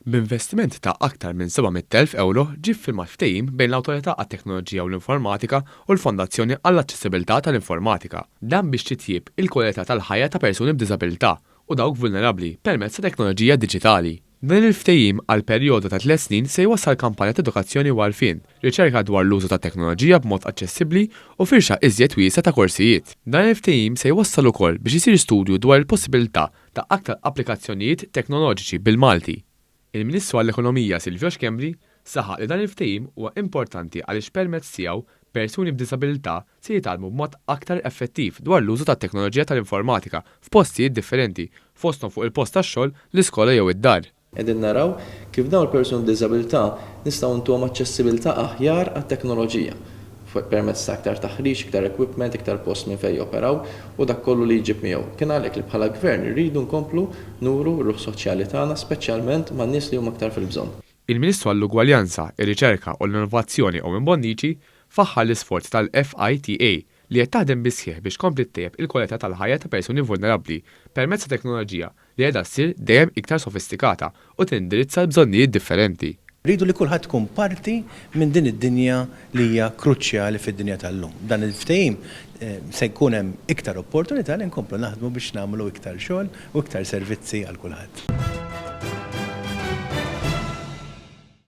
B'investiment ta' aktar minn 700,000 euro ġie ffirmat ftehim bejn l-Awtorità għat-Teknoloġija u l-Informatika u l-Fondazzjoni għall-Aċċessibilità tal-Informatika. Dan biex titjib il-kwalità tal-ħajja ta' persuni b'diżabilità u dawk vulnerabbli permezz ta' teknoloġija diġitali. Dan il-ftehim għal perjodu ta' 3 snin se jwassal kampanja ta' edukazzjoni u għarfien, riċerka dwar l-użu ta' teknoloġija b'mod aċċessibbli u firxa iżjed wiesa ta' korsijiet. Dan il-ftehim se jwassal ukoll biex isir studju dwar il-possibilità ta' aktar applikazzjonijiet teknoloġiċi bil-Malti. Il-Ministru għall-Ekonomija Silvio Xkembri saħaq li dan il-ftehim huwa importanti għaliex permezz tiegħu persuni b'diżabilità se jitgħallmu b'mod aktar effettiv dwar l-użu tat-teknoloġija tal-informatika f'postijiet differenti, fosthom fuq il-post tax-xogħol, l-iskola jew id-dar. Qegħdin naraw kif dawn il-persuni b'diżabilità nistgħu ntuhom aċċessibilità aħjar għat-teknoloġija permezz ta' iktar taħriġ, iktar equipment, iktar post minn fejn joperaw u dak kollu li jġib miegħu. Kien għalhekk li bħala gvern irridu nkomplu nuru r-ruħ soċjali tagħna speċjalment man-nies li huma aktar fil-bżonn. Il-Ministru għall-Ugwaljanza, ir-Riċerka u l-Innovazzjoni Owen Bonnici faħħar l-isforz tal-FITA li qed taħdem bisħieħ biex tkompli ttejjeb il-kwalità tal-ħajja ta' persuni vulnerabbli permezz ta' teknoloġija li qiegħda ssir dejjem iktar sofistikata u tindirizza l-bżonnijiet differenti. Rridu li kulħadd tkun parti minn din id-dinja li hija kruċjali fid-dinja tal-lum. Dan il-ftehim se jkun hemm iktar opportunità li nkomplu naħdmu biex nagħmlu iktar xogħol u iktar servizzi għal kulħadd.